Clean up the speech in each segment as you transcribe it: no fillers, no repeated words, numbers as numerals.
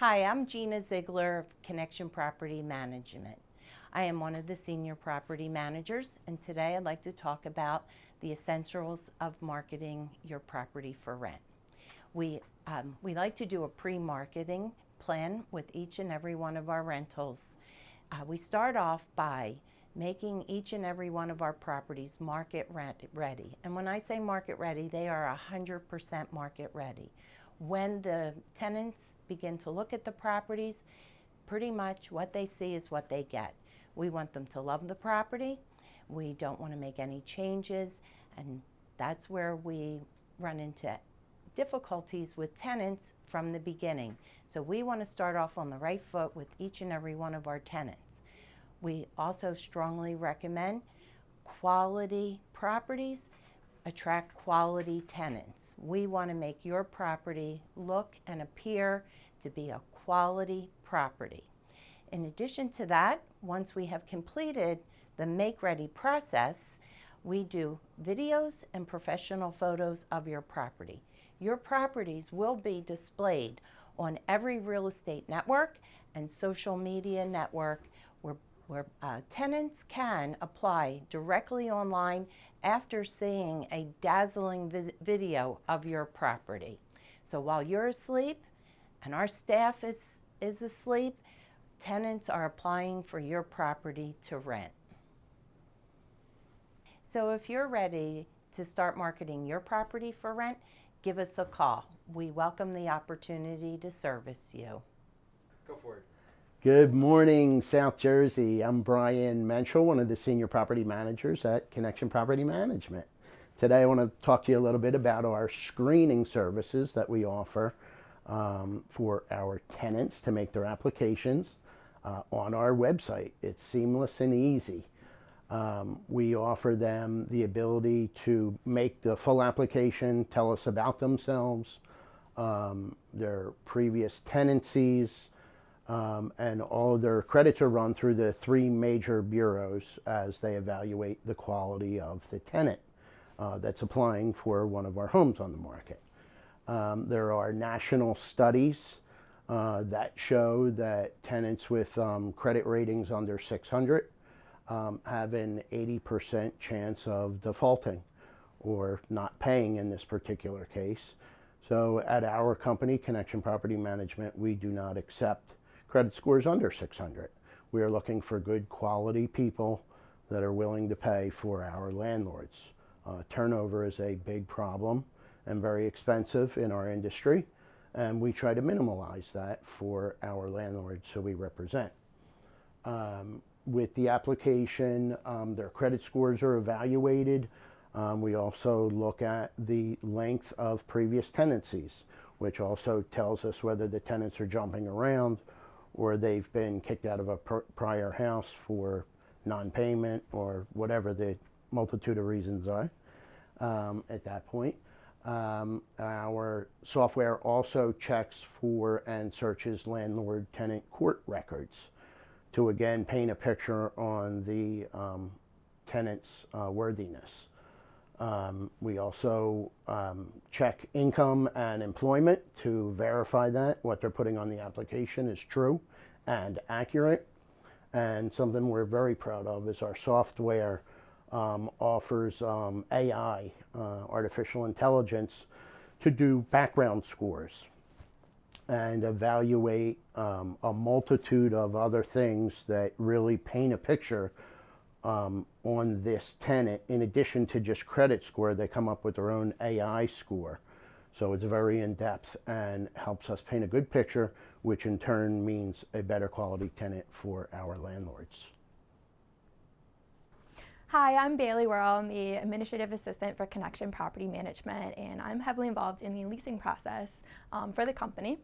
Hi, I'm Gina Ziegler of Connection Property Management. I am one of the senior property managers, and today I'd like to talk about the essentials of marketing your property for rent. We like to do a pre-marketing plan with each and every one of our rentals. We start off by making each and every one of our properties market rent ready. And when I say market ready, they are 100% market ready. When the tenants begin to look at the properties, pretty much what they see is what they get. We want them to love the property. We don't want to make any changes, and that's where we run into difficulties with tenants from the beginning. So we want to start off on the right foot with each and every one of our tenants. We also strongly recommend quality properties attract quality tenants. We want to make your property look and appear to be a quality property. In addition to that, once we have completed the make-ready process, we do videos and professional photos of your property. Your properties will be displayed on every real estate network and social media network where tenants can apply directly online after seeing a dazzling video of your property. So while you're asleep and our staff is asleep, tenants are applying for your property to rent. So if you're ready to start marketing your property for rent, give us a call. We welcome the opportunity to service you. Go for it. Good morning, South Jersey. I'm Brian Menschel, one of the senior property managers at Connection Property Management. Today I want to talk to you a little bit about our screening services that we offer for our tenants to make their applications on our website. It's seamless and easy. We offer them the ability to make the full application, tell us about themselves, their previous tenancies, and all of their credits are run through the three major bureaus as they evaluate the quality of the tenant that's applying for one of our homes on the market. There are national studies that show that tenants with credit ratings under 600 have an 80% chance of defaulting or not paying in this particular case. So at our company, Connection Property Management, we do not accept credit scores under 600. We are looking for good quality people that are willing to pay for our landlords. Turnover is a big problem and very expensive in our industry, and we try to minimize that for our landlords who we represent. With the application, their credit scores are evaluated. We also look at the length of previous tenancies, which also tells us whether the tenants are jumping around or they've been kicked out of a prior house for non-payment or whatever the multitude of reasons are at that point. Our software also checks for and searches landlord-tenant court records to again paint a picture on the tenant's worthiness. We also check income and employment to verify that what they're putting on the application is true and accurate. And something we're very proud of is our software offers AI, artificial intelligence, to do background scores and evaluate a multitude of other things that really paint a picture on this tenant. In addition to just credit score, they come up with their own AI score. So it's very in-depth and helps us paint a good picture, which in turn means a better quality tenant for our landlords. Hi, I'm Bailey Worrell. I'm the Administrative Assistant for Connection Property Management, and I'm heavily involved in the leasing process for the company.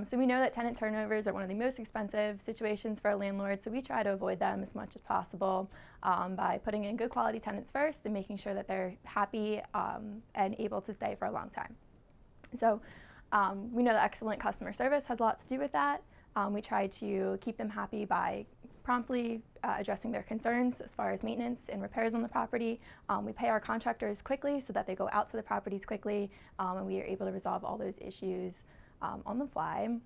So we know that tenant turnovers are one of the most expensive situations for a landlord, so we try to avoid them as much as possible by putting in good quality tenants first and making sure that they're happy and able to stay for a long time. So we know that excellent customer service has a lot to do with that. We try to keep them happy by promptly addressing their concerns as far as maintenance and repairs on the property. We pay our contractors quickly so that they go out to the properties quickly, and we are able to resolve all those issues on the fly.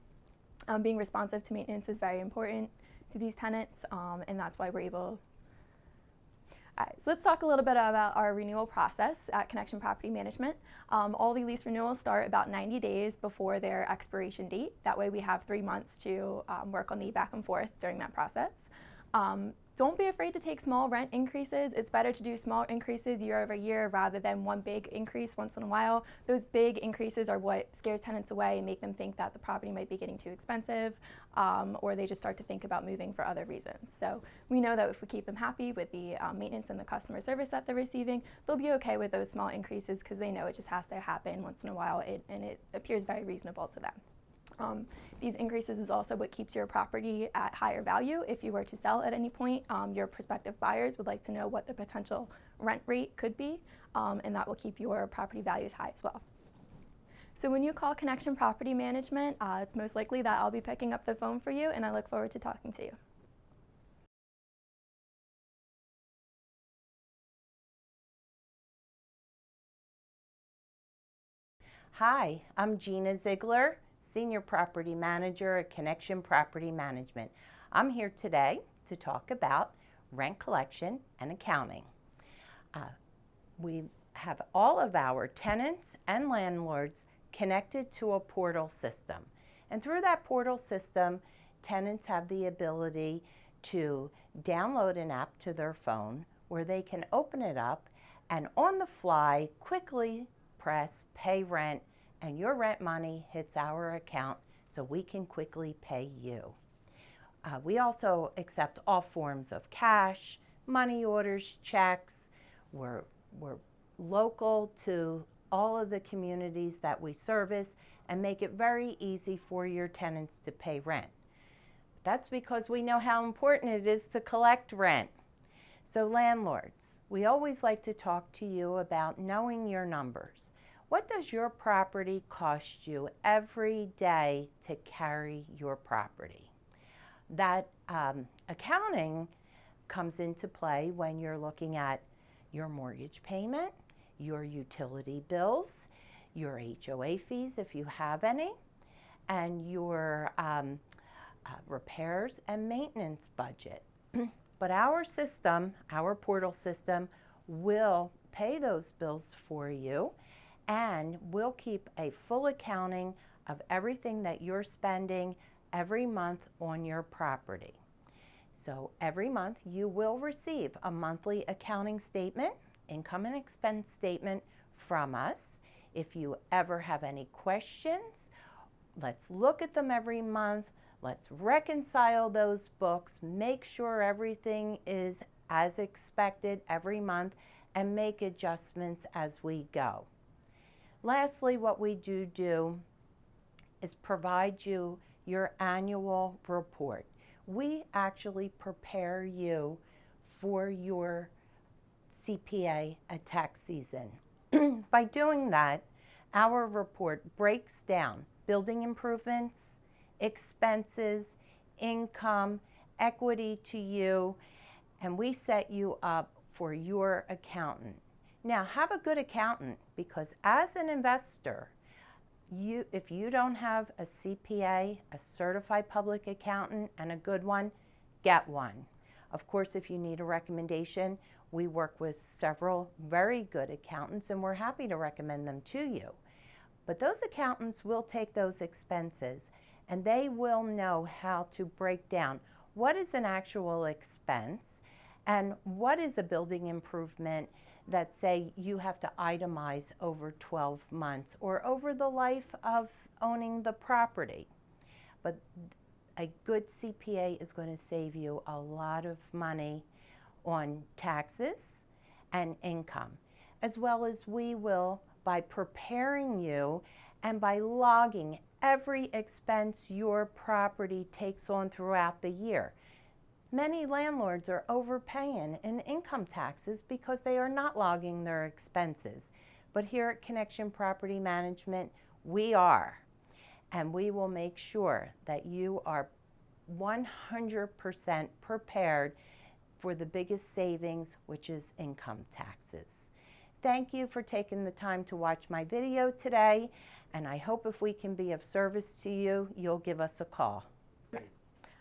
Being responsive to maintenance is very important to these tenants, and that's why we're able. All right, so let's talk a little bit about our renewal process at Connection Property Management. All the lease renewals start about 90 days before their expiration date. That way we have 3 months to work on the back and forth during that process. Don't be afraid to take small rent increases. It's better to do small increases year over year rather than one big increase once in a while. Those big increases are what scares tenants away and make them think that the property might be getting too expensive, or they just start to think about moving for other reasons. So we know that if we keep them happy with the maintenance and the customer service that they're receiving, they'll be okay with those small increases because they know it just has to happen once in a while, and it appears very reasonable to them. These increases is also what keeps your property at higher value. If you were to sell at any point, your prospective buyers would like to know what the potential rent rate could be, and that will keep your property values high as well. So when you call Connection Property Management, it's most likely that I'll be picking up the phone for you, and I look forward to talking to you. Hi, I'm Gina Ziegler, Senior Property Manager at Connection Property Management. I'm here today to talk about rent collection and accounting. We have all of our tenants and landlords connected to a portal system. And through that portal system, tenants have the ability to download an app to their phone where they can open it up and on the fly quickly press pay rent, and your rent money hits our account so we can quickly pay you. We also accept all forms of cash, money orders, checks. We're local to all of the communities that we service and make it very easy for your tenants to pay rent. That's because we know how important it is to collect rent. So landlords, we always like to talk to you about knowing your numbers. What does your property cost you every day to carry your property? That accounting comes into play when you're looking at your mortgage payment, your utility bills, your HOA fees if you have any, and your repairs and maintenance budget. But our system, our portal system, will pay those bills for you, and we'll keep a full accounting of everything that you're spending every month on your property. So every month you will receive a monthly accounting statement, income and expense statement from us. If you ever have any questions, let's look at them every month. Let's reconcile those books, make sure everything is as expected every month, and make adjustments as we go. Lastly, what we do is provide you your annual report. We actually prepare you for your CPA at tax season. By doing that, our report breaks down building improvements, expenses, income, equity to you, and we set you up for your accountant. Now, have a good accountant, because as an investor, if you don't have a CPA, a certified public accountant, and a good one, get one. Of course, if you need a recommendation, we work with several very good accountants, and we're happy to recommend them to you. But those accountants will take those expenses, and they will know how to break down what is an actual expense and what is a building improvement that, say, you have to itemize over 12 months or over the life of owning the property. But a good CPA is going to save you a lot of money on taxes and income, as well as we will by preparing you and by logging every expense your property takes on throughout the year. Many landlords are overpaying in income taxes because they are not logging their expenses. But here at Connection Property Management, we are. And we will make sure that you are 100% prepared for the biggest savings, which is income taxes. Thank you for taking the time to watch my video today, and I hope if we can be of service to you, you'll give us a call.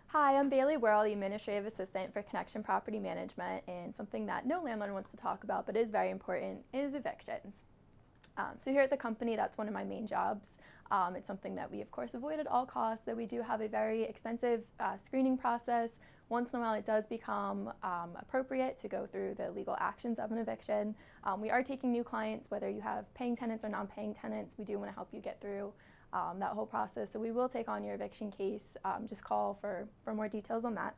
Hi, I'm Bailey Worrell, the Administrative Assistant for Connection Property Management, and something that no landlord wants to talk about but is very important is evictions. So here at the company, that's one of my main jobs. It's something that we, of course, avoid at all costs, that we do have a very extensive screening process. Once in a while, it does become appropriate to go through the legal actions of an eviction. We are taking new clients, whether you have paying tenants or non-paying tenants. We do want to help you get through that whole process. So we will take on your eviction case. Just call for more details on that.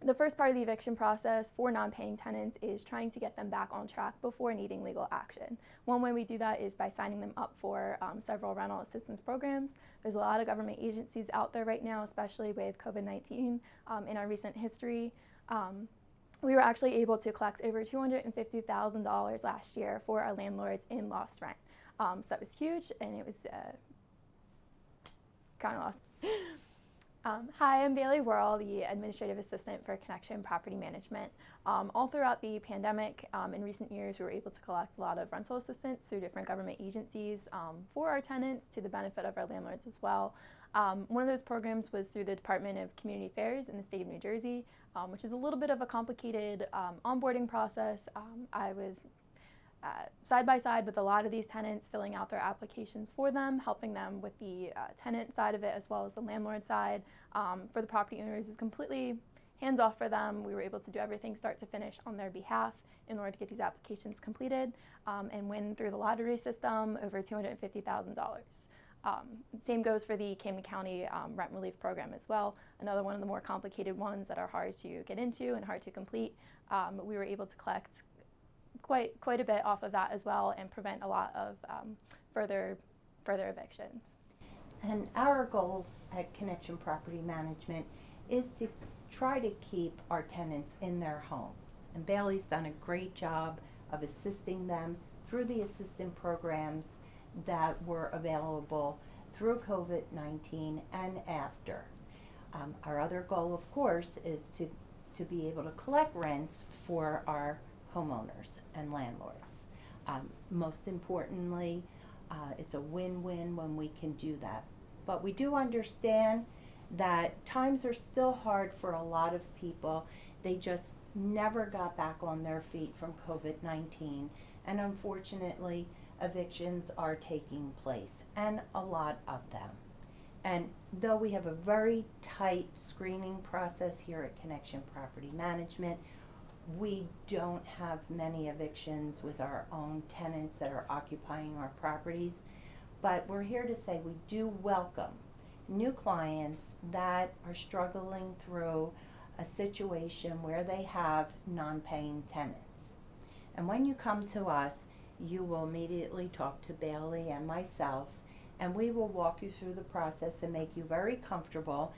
The first part of the eviction process for non-paying tenants is trying to get them back on track before needing legal action. One way we do that is by signing them up for several rental assistance programs. There's a lot of government agencies out there right now, especially with COVID-19 in our recent history. We were actually able to collect over $250,000 last year for our landlords in lost rent. So that was huge, and it was kind of lost. Hi, I'm Bailey Worrell, the Administrative Assistant for Connection Property Management. All throughout the pandemic, in recent years, we were able to collect a lot of rental assistance through different government agencies for our tenants, to the benefit of our landlords as well. One of those programs was through the Department of Community Affairs in the state of New Jersey, which is a little bit of a complicated onboarding process. I was side by side with a lot of these tenants, filling out their applications for them, helping them with the tenant side of it as well as the landlord side. For the property owners, is completely hands off for them. We were able to do everything start to finish on their behalf in order to get these applications completed and win through the lottery system over $250,000. Same goes for the Camden County Rent Relief Program as well, another one of the more complicated ones that are hard to get into and hard to complete. We were able to collect quite a bit off of that as well and prevent a lot of further evictions. And our goal at Connection Property Management is to try to keep our tenants in their homes. And Bailey's done a great job of assisting them through the assistance programs that were available through COVID-19 and after. Our other goal, of course, is to be able to collect rents for our homeowners and landlords. Most importantly, it's a win-win when we can do that. But we do understand that times are still hard for a lot of people. They just never got back on their feet from COVID-19, and unfortunately, evictions are taking place, and a lot of them. And though we have a very tight screening process here at Connection Property Management, we don't have many evictions with our own tenants that are occupying our properties, but we're here to say we do welcome new clients that are struggling through a situation where they have non-paying tenants. And when you come to us, you will immediately talk to Bailey and myself, and we will walk you through the process and make you very comfortable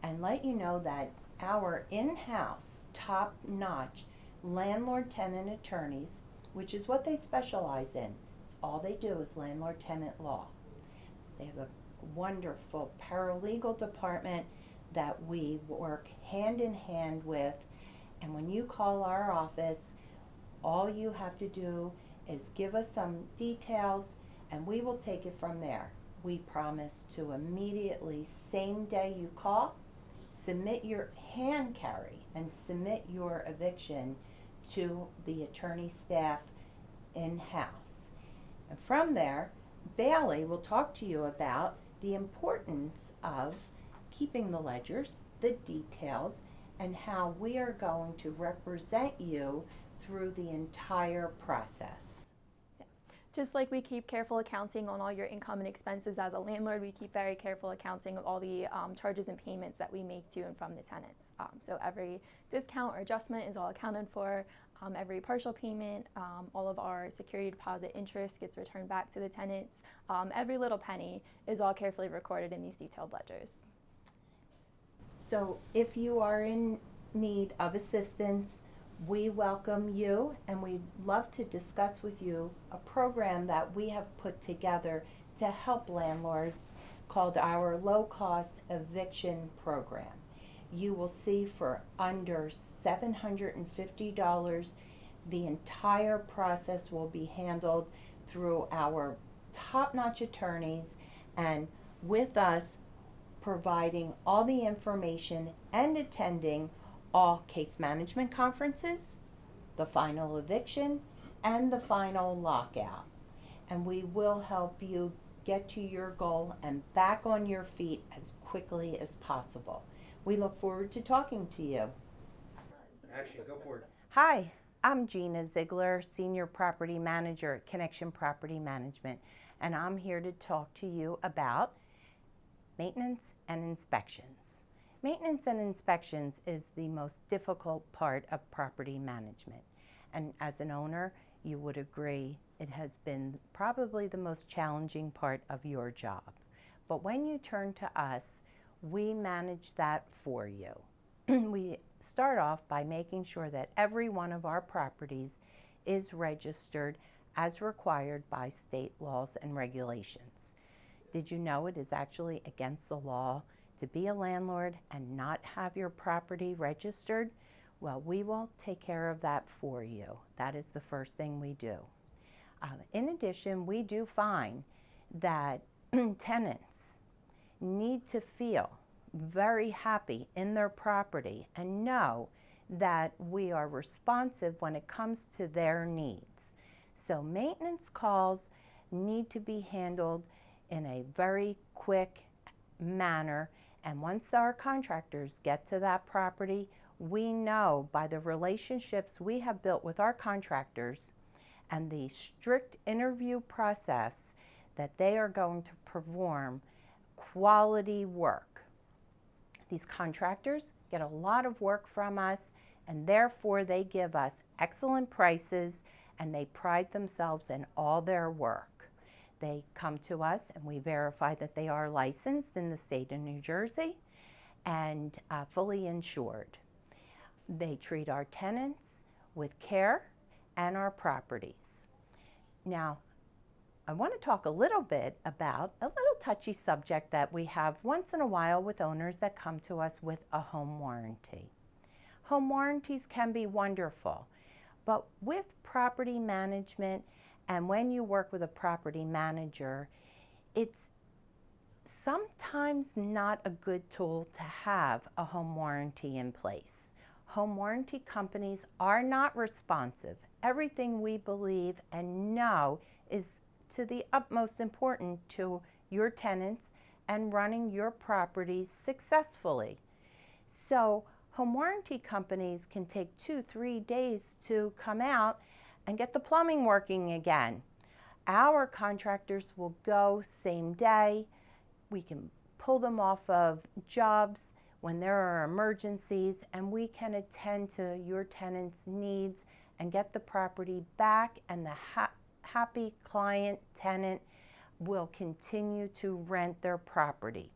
and let you know that our in-house, top-notch landlord-tenant attorneys, which is what they specialize in. It's all they do is landlord-tenant law. They have a wonderful paralegal department that we work hand in hand with, and when you call our office, all you have to do is give us some details and we will take it from there. We promise to immediately, same day you call, submit your hand carry and submit your eviction to the attorney staff in-house. And from there, Bailey will talk to you about the importance of keeping the ledgers, the details, and how we are going to represent you through the entire process. Just like we keep careful accounting on all your income and expenses as a landlord, we keep very careful accounting of all the charges and payments that we make to and from the tenants. So every discount or adjustment is all accounted for. Every partial payment, all of our security deposit interest gets returned back to the tenants. Every little penny is all carefully recorded in these detailed ledgers. So if you are in need of assistance, we welcome you, and we'd love to discuss with you a program that we have put together to help landlords called our low-cost eviction program. You will see for under $750, The entire process will be handled through our top-notch attorneys, and with us providing all the information and attending all case management conferences, the final eviction, and the final lockout. And we will help you get to your goal and back on your feet as quickly as possible. We look forward to talking to you. Action, go for it. Hi, I'm Gina Ziegler, Senior Property Manager at Connection Property Management, and I'm here to talk to you about maintenance and inspections. Maintenance and inspections is the most difficult part of property management, and as an owner, you would agree it has been probably the most challenging part of your job. But when you turn to us, we manage that for you. We start off by making sure that every one of our properties is registered as required by state laws and regulations. Did you know it is actually against the law to be a landlord and not have your property registered? Well, we will take care of that for you. That is the first thing we do. In addition, we do find that tenants need to feel very happy in their property and know that we are responsive when it comes to their needs. So maintenance calls need to be handled in a very quick manner, and once our contractors get to that property, we know by the relationships we have built with our contractors and the strict interview process that they are going to perform quality work. These contractors get a lot of work from us, and therefore they give us excellent prices, and they pride themselves in all their work. They come to us and we verify that they are licensed in the state of New Jersey and fully insured. They treat our tenants with care and our properties. Now, I want to talk a little bit about a little touchy subject that we have once in a while with owners that come to us with a home warranty. Home warranties can be wonderful, but with property management and when you work with a property manager, it's sometimes not a good tool to have a home warranty in place. Home warranty companies are not responsive. Everything we believe and know is to the utmost important to your tenants and running your properties successfully. So home warranty companies can take 2-3 days to come out and get the plumbing working again. Our contractors will go same day. We can pull them off of jobs when there are emergencies, and we can attend to your tenants' needs and get the property back, and the happy client tenant will continue to rent their property.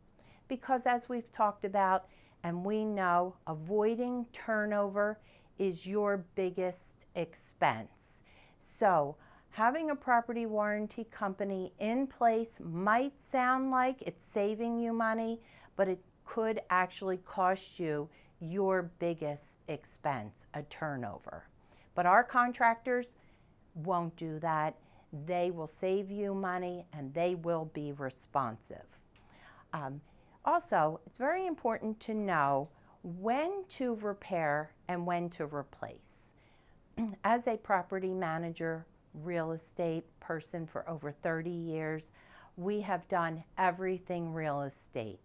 Because as we've talked about, and we know, avoiding turnover is your biggest expense. So having a property warranty company in place might sound like it's saving you money, but it could actually cost you your biggest expense, a turnover. But our contractors won't do that. They will save you money and they will be responsive. Also, it's very important to know when to repair and when to replace. As a property manager, real estate person for over 30 years, we have done everything real estate.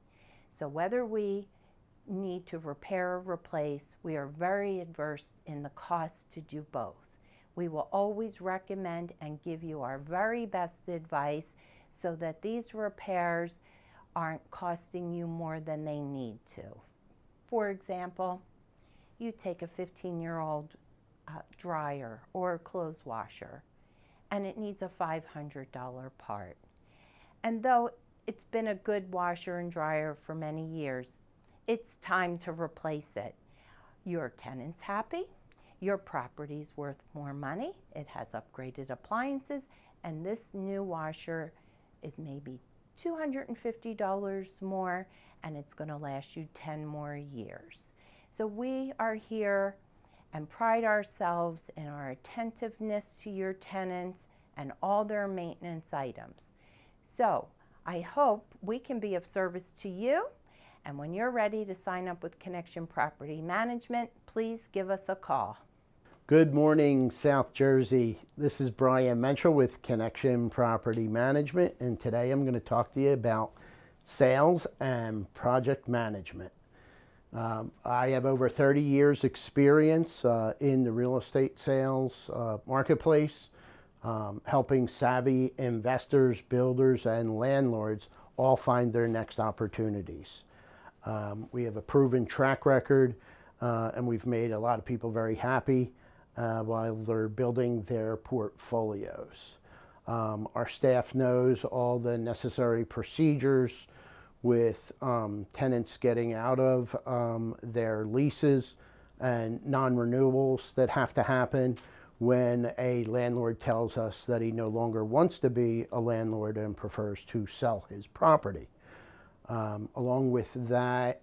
So whether we need to repair or replace, we are very adverse in the cost to do both. We will always recommend and give you our very best advice so that these repairs aren't costing you more than they need to. For example, you take a 15-year-old dryer or a clothes washer, and it needs a $500 part. And though it's been a good washer and dryer for many years, it's time to replace it. Your tenant's happy, your property's worth more money, it has upgraded appliances, and this new washer is maybe $250 more, and it's going to last you 10 more years. So we are here and pride ourselves in our attentiveness to your tenants and all their maintenance items. So I hope we can be of service to you, and when you're ready to sign up with Connection Property Management, please give us a call. Good morning, South Jersey. This is Brian Menschel with Connection Property Management, and today I'm going to talk to you about sales and project management. I have over 30 years experience in the real estate sales marketplace, helping savvy investors, builders, and landlords all find their next opportunities. We have a proven track record, and we've made a lot of people very happy while they're building their portfolios. Our staff knows all the necessary procedures with tenants getting out of their leases and non-renewals that have to happen when a landlord tells us that he no longer wants to be a landlord and prefers to sell his property. Along with that,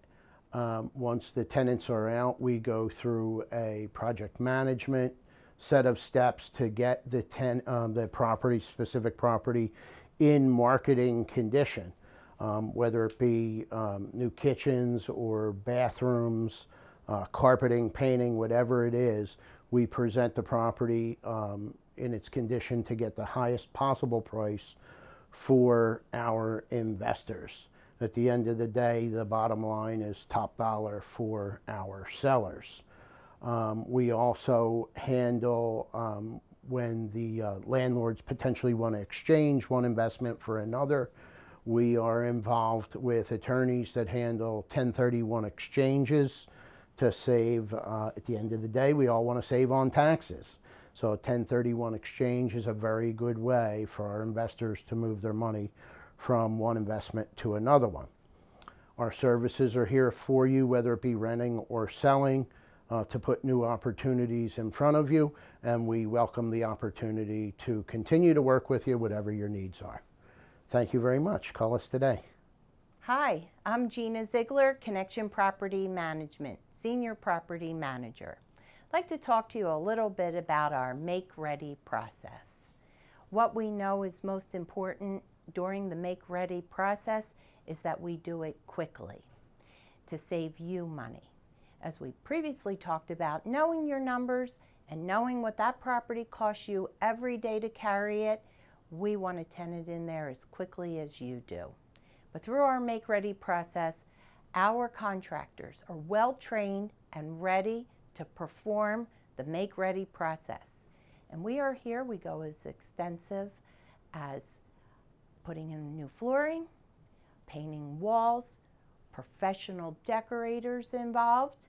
once the tenants are out, we go through a project management set of steps to get the property, specific property, in marketing condition. Whether it be new kitchens or bathrooms, carpeting, painting, whatever it is, we present the property in its condition to get the highest possible price for our investors. At the end of the day, the bottom line is top dollar for our sellers. We also handle when the landlords potentially want to exchange one investment for another. We are involved with attorneys that handle 1031 exchanges to save, at the end of the day, we all want to save on taxes. So a 1031 exchange is a very good way for our investors to move their money from one investment to another one. Our services are here for you, whether it be renting or selling, to put new opportunities in front of you, and we welcome the opportunity to continue to work with you, whatever your needs are. Thank you very much. Call us today. Hi, I'm Gina Ziegler, Connection Property Management, Senior Property Manager. I'd like to talk to you a little bit about our make-ready process. What we know is most important during the make-ready process is that we do it quickly to save you money. As we previously talked about, knowing your numbers and knowing what that property costs you every day to carry it, we want a tenant in there as quickly as you do. But through our make-ready process, our contractors are well trained and ready to perform the make-ready process. And we are here, we go as extensive as putting in new flooring, painting walls, professional decorators involved.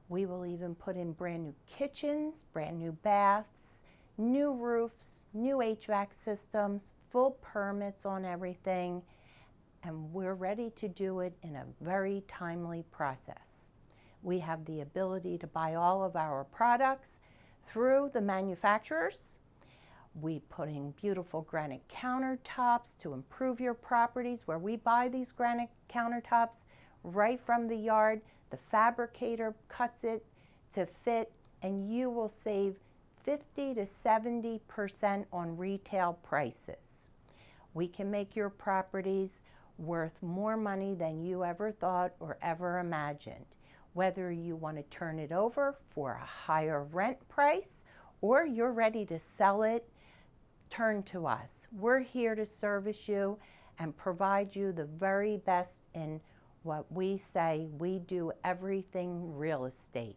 We will even put in brand new kitchens, brand new baths, new roofs, new HVAC systems, full permits on everything, and we're ready to do it in a very timely process. We have the ability to buy all of our products through the manufacturers. We put in beautiful granite countertops to improve your properties, where we buy these granite countertops right from the yard. The fabricator cuts it to fit, and you will save 50 to 70% on retail prices. We can make your properties worth more money than you ever thought or ever imagined. Whether you want to turn it over for a higher rent price or you're ready to sell it, turn to us. We're here to service you and provide you the very best in what we say. We do everything real estate.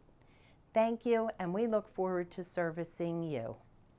Thank you, and we look forward to servicing you.